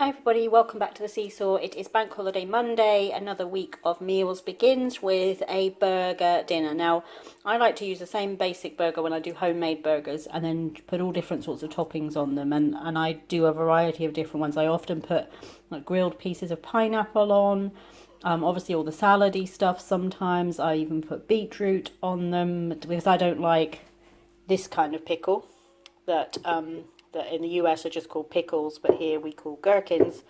Hi everybody, welcome back to the SeeSaw. It is Bank Holiday Monday. Another week of meals begins with a burger dinner. Now, I like to use the same basic burger when I do homemade burgers and then put all different sorts of toppings on them. And I do a variety of different ones. I often put like grilled pieces of pineapple on, obviously all the salady stuff sometimes. I even put beetroot on them because I don't like this kind of pickle that in the US are just called pickles, but here we call gherkins.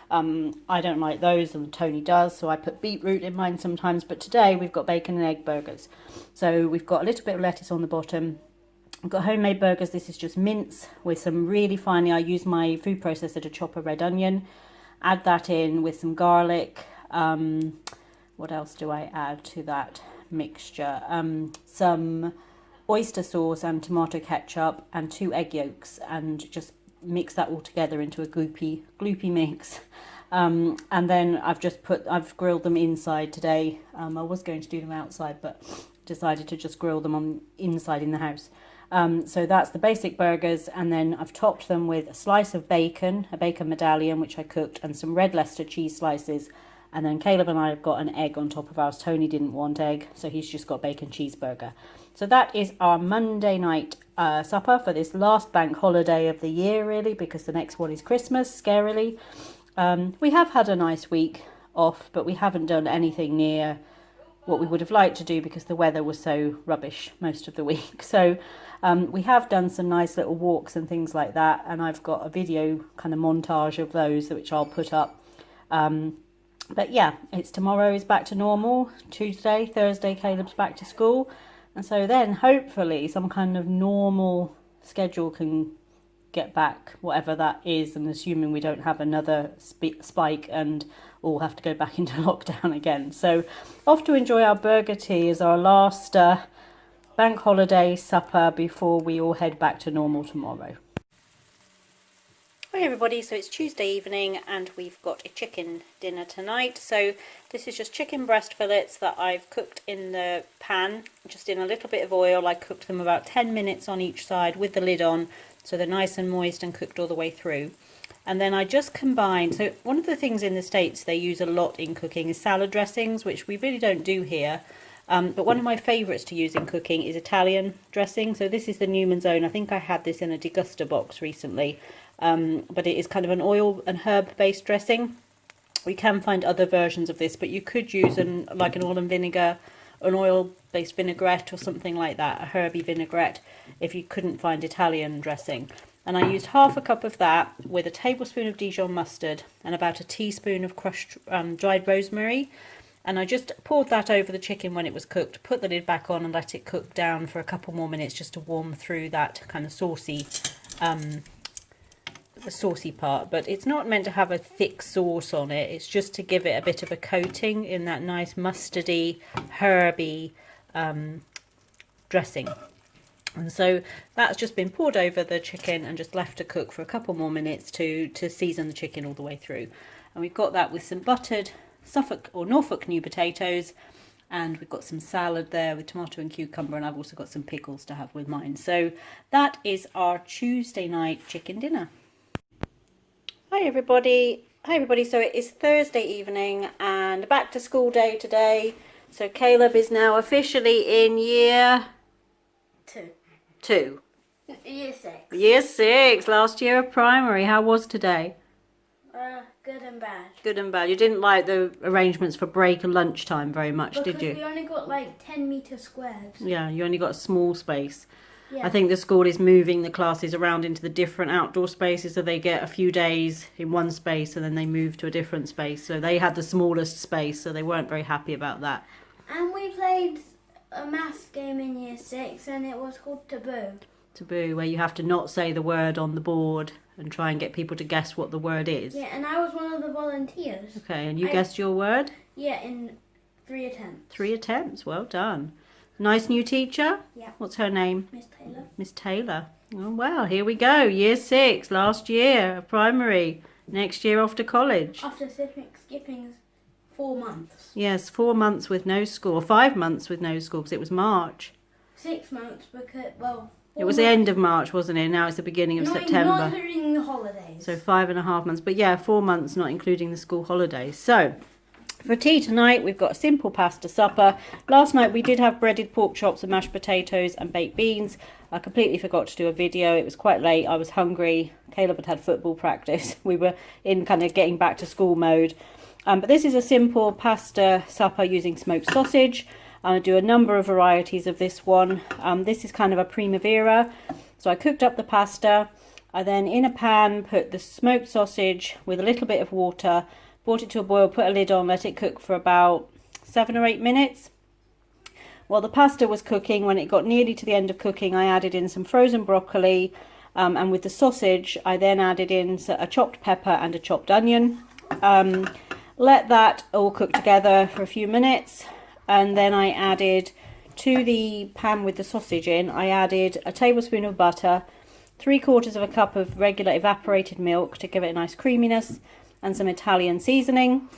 I don't like those, and Toney does, so I put beetroot in mine sometimes. But today we've got bacon and egg burgers. So we've got a little bit of lettuce on the bottom. We've got homemade burgers. This is just mince with some really finely, I use my food processor to chop a red onion. Add that in with some garlic. What else do I add to that mixture? Some oyster sauce and tomato ketchup and 2 egg yolks, and just mix that all together into a gloopy mix. And then I've grilled them inside today. I was going to do them outside, but decided to just grill them on inside in the house. So that's the basic burgers, and then I've topped them with a slice of bacon, a bacon medallion which I cooked, and some red Leicester cheese slices. And then Caleb and I have got an egg on top of ours. Toney didn't want egg, so he's just got bacon cheeseburger. So that is our Monday night supper for this last bank holiday of the year, really, because the next one is Christmas, scarily. We have had a nice week off, but we haven't done anything near what we would have liked to do because the weather was so rubbish most of the week. So we have done some nice little walks and things like that, and I've got a video kind of montage of those which I'll put up. But yeah, it's tomorrow is back to normal. Tuesday, Thursday, Caleb's back to school. And so then hopefully some kind of normal schedule can get back, whatever that is, and assuming we don't have another spike and all have to go back into lockdown again. So off to enjoy our burger tea as our last bank holiday supper before we all head back to normal tomorrow. Hi everybody, so it's Tuesday evening and we've got a chicken dinner tonight. So this is just chicken breast fillets that I've cooked in the pan, just in a little bit of oil. I cooked them about 10 minutes on each side with the lid on, so they're nice and moist and cooked all the way through. And then I just combined, so one of the things in the States they use a lot in cooking is salad dressings, which we really don't do here. But one of my favourites to use in cooking is Italian dressing. So this is the Newman's Own. I think I had this in a deguster box recently. But it is kind of an oil and herb based dressing. We can find other versions of this, but you could use an oil and vinegar, an oil based vinaigrette or something like that, a herby vinaigrette, if you couldn't find Italian dressing. And I used half a cup of that with a tablespoon of Dijon mustard and about a teaspoon of crushed dried rosemary. And I just poured that over the chicken when it was cooked, put the lid back on and let it cook down for a couple more minutes just to warm through that kind of saucy the saucy part. But it's not meant to have a thick sauce on it, it's just to give it a bit of a coating in that nice mustardy, herby dressing. And so that's just been poured over the chicken and just left to cook for a couple more minutes to season the chicken all the way through. And we've got that with some buttered Suffolk or Norfolk new potatoes, and we've got some salad there with tomato and cucumber, and I've also got some pickles to have with mine. So that is our Tuesday night chicken dinner. Hi everybody, so it is Thursday evening and back to school day today. So Caleb is now officially in year 2. Year 6. Year 6, last year of primary. How was today? Good and bad. Good and bad. You didn't like the arrangements for break and lunchtime very much, did you? Because we only got like 10 metre squares. Yeah, you only got a small space. Yeah. I think the school is moving the classes around into the different outdoor spaces, so they get a few days in one space and then they move to a different space. So they had the smallest space, so they weren't very happy about that. And we played a maths game in year 6 and it was called Taboo. Taboo, where you have to not say the word on the board and try and get people to guess what the word is. Yeah, and I was one of the volunteers. Okay, and you guessed your word? Yeah, in 3 attempts. 3 attempts, well done. Nice new teacher? Yeah. What's her name? Miss Taylor. Miss Taylor. Oh, well, here we go. Year 6, last year of primary. Next year off to college. After skipping 4 months. Yes, 4 months with no school. 5 months with no school because it was March. 6 months because, well, It was the end of March, wasn't it? Now it's the beginning of September. Not including the holidays. So 5.5 months. But yeah, 4 months, not including the school holidays. So for tea tonight, we've got a simple pasta supper. Last night we did have breaded pork chops and mashed potatoes and baked beans. I completely forgot to do a video. It was quite late. I was hungry. Caleb had football practice. We were in kind of getting back to school mode. But this is a simple pasta supper using smoked sausage. I do a number of varieties of this one. This is kind of a primavera. So I cooked up the pasta. I then in a pan put the smoked sausage with a little bit of water, brought it to a boil, put a lid on, let it cook for about 7 or 8 minutes. While the pasta was cooking, when it got nearly to the end of cooking, I added in some frozen broccoli. And with the sausage, I then added in a chopped pepper and a chopped onion. Let that all cook together for a few minutes. And then I added to the pan with the sausage in, I added a tablespoon of butter, 3/4 of a cup of regular evaporated milk to give it a nice creaminess, and some Italian seasoning.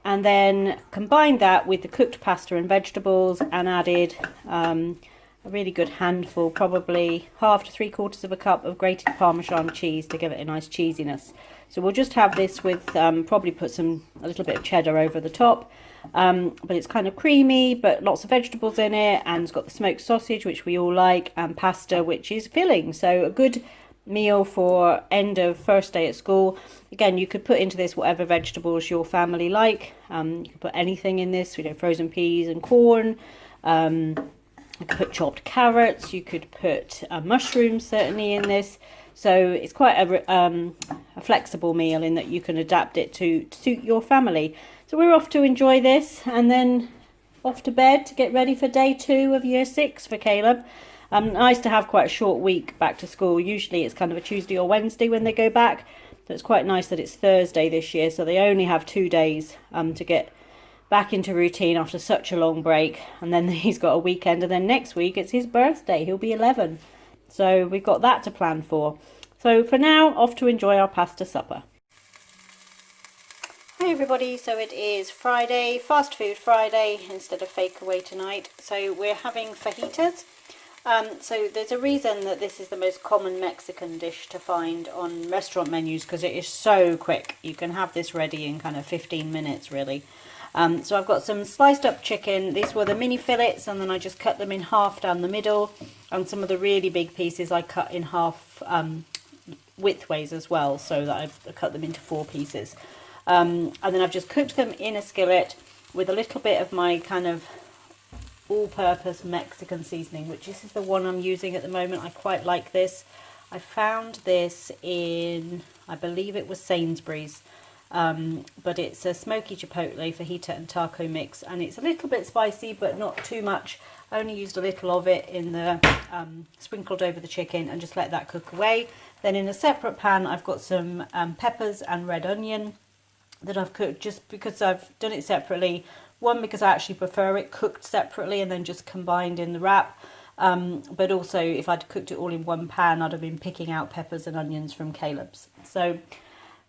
And then combined that with the cooked pasta and vegetables and added a really good handful, probably 1/2 to 3/4 of a cup of grated Parmesan cheese to give it a nice cheesiness. So we'll just have this with, probably put a little bit of cheddar over the top. But it's kind of creamy, but lots of vegetables in it, and it's got the smoked sausage, which we all like, and pasta, which is filling. So a good meal for end of first day at school. Again, you could put into this whatever vegetables your family like. You could put anything in this, frozen peas and corn. You could put chopped carrots. You could put mushrooms certainly in this. So it's quite a flexible meal in that you can adapt it to suit your family. So we're off to enjoy this and then off to bed to get ready for day 2 of year 6 for Caleb. Nice to have quite a short week back to school. Usually it's kind of a Tuesday or Wednesday when they go back. So it's quite nice that it's Thursday this year. So they only have 2 days to get back into routine after such a long break. And then he's got a weekend. And then next week it's his birthday. He'll be 11. So we've got that to plan for. So for now, off to enjoy our pasta supper. Hi everybody, so it is Friday, fast food Friday instead of fake away tonight. So we're having fajitas. So there's a reason that this is the most common Mexican dish to find on restaurant menus, because it is so quick. You can have this ready in kind of 15 minutes really. So I've got some sliced up chicken. These were the mini fillets, and then I just cut them in half down the middle. And some of the really big pieces I cut in half widthways as well, so that I've cut them into 4 pieces. And then I've just cooked them in a skillet with a little bit of my kind of all-purpose Mexican seasoning, which this is the one I'm using at the moment. I quite like this. I found this in, I believe it was Sainsbury's, but it's a smoky chipotle fajita and taco mix, and it's a little bit spicy but not too much. I only used a little of it in the sprinkled over the chicken and just let that cook away. Then in a separate pan I've got some peppers and red onion that I've cooked, just because I've done it separately. One, because I actually prefer it cooked separately and then just combined in the wrap. But also if I'd cooked it all in one pan, I'd have been picking out peppers and onions from Caleb's. So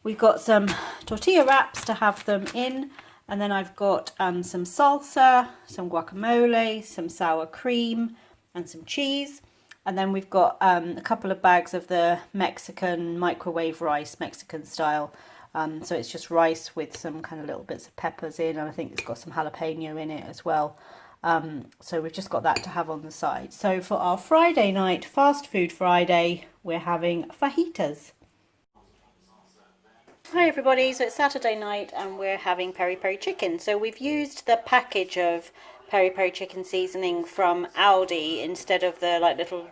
we've got some tortilla wraps to have them in. And then I've got some salsa, some guacamole, some sour cream and some cheese. And then we've got a couple of bags of the Mexican microwave rice, Mexican style. So it's just rice with some kind of little bits of peppers in, and I think it's got some jalapeno in it as well. So we've just got that to have on the side. So for our Friday night, fast food Friday, we're having fajitas. Hi everybody, so it's Saturday night and we're having peri peri chicken. So we've used the package of peri peri chicken seasoning from Aldi instead of the little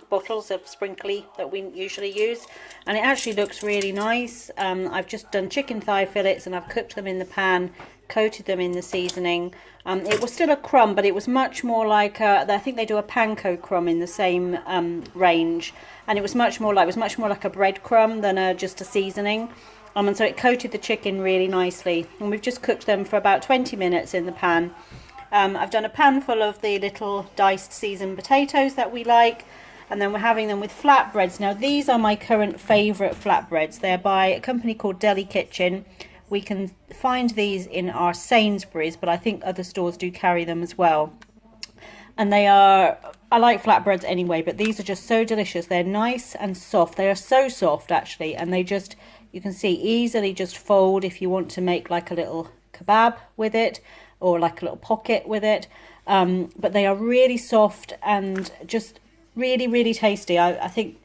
bottles of sprinkly that we usually use, and it actually looks really nice. I've just done chicken thigh fillets and I've cooked them in the pan, coated them in the seasoning. It was still a crumb, but it was much more like I think they do a panko crumb in the same range, and it was much more like a bread crumb than just a seasoning. And so it coated the chicken really nicely, and we've just cooked them for about 20 minutes in the pan. I've done a pan full of the little diced seasoned potatoes that we like, and then we're having them with flatbreads. Now these are my current favourite flatbreads. They're by a company called Deli Kitchen. We can find these in our Sainsbury's, but I think other stores do carry them as well. And they are, I like flatbreads anyway, but these are just so delicious. They're nice and soft. They are so soft actually, and they just, you can see, easily just fold if you want to make like a little kebab with it, or like a little pocket with it. But they are really soft and just really, really tasty. I think,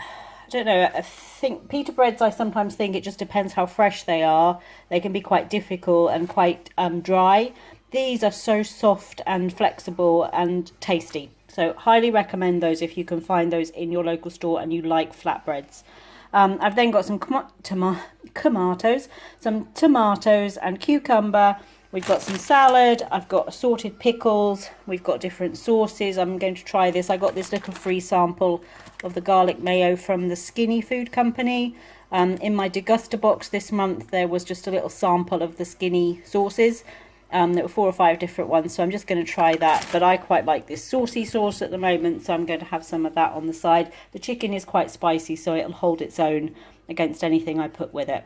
I don't know, I think pita breads, I sometimes think it just depends how fresh they are. They can be quite difficult and quite dry. These are so soft and flexible and tasty. So highly recommend those if you can find those in your local store and you like flatbreads. I've then got some tomatoes and cucumber. We've got some salad. I've got assorted pickles. We've got different sauces. I'm going to try this. I got this little free sample of the garlic mayo from the Skinny Food Company. In my deguster box this month, there was just a little sample of the Skinny sauces. There were 4 or 5 different ones, so I'm just going to try that. But I quite like this saucy sauce at the moment, so I'm going to have some of that on the side. The chicken is quite spicy, so it'll hold its own against anything I put with it.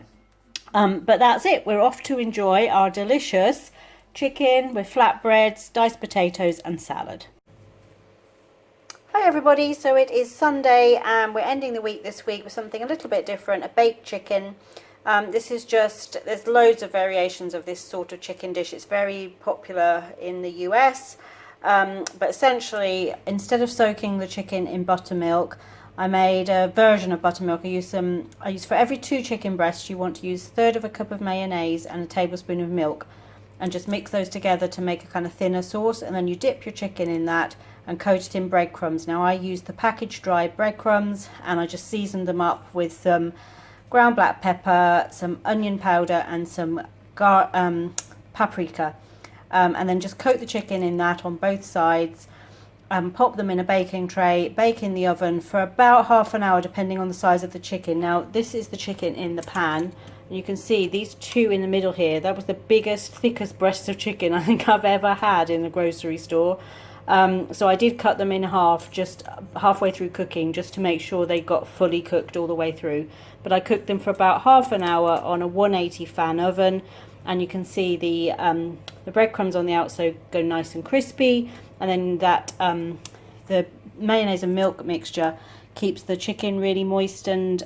But that's it. We're off to enjoy our delicious chicken with flatbreads, diced potatoes and salad. Hi everybody, so it is Sunday and we're ending the week this week with something a little bit different, a baked chicken. This is just, there's loads of variations of this sort of chicken dish. It's very popular in the US, but essentially instead of soaking the chicken in buttermilk, I made a version of buttermilk. I use for every 2 chicken breasts, you want to use 1/3 of a cup of mayonnaise and a tablespoon of milk, and just mix those together to make a kind of thinner sauce, and then you dip your chicken in that and coat it in breadcrumbs. Now I used the packaged dry breadcrumbs and I just seasoned them up with some ground black pepper, some onion powder and some paprika, and then just coat the chicken in that on both sides. Pop them in a baking tray, bake in the oven for about half an hour depending on the size of the chicken. Now this is the chicken in the pan, and you can see these 2 in the middle here, that was the biggest, thickest breasts of chicken I think I've ever had in the grocery store. So I did cut them in half just halfway through cooking, just to make sure they got fully cooked all the way through. But I cooked them for about half an hour on a 180 fan oven, and you can see the breadcrumbs on the outside go nice and crispy, and then that the mayonnaise and milk mixture keeps the chicken really moist and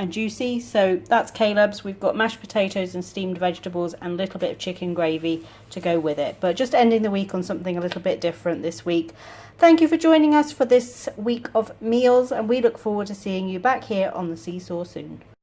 juicy. So that's Caleb's. We've got mashed potatoes and steamed vegetables and a little bit of chicken gravy to go with it. But just ending the week on something a little bit different this week. Thank you for joining us for this week of meals, and we look forward to seeing you back here on the SeeSaw soon.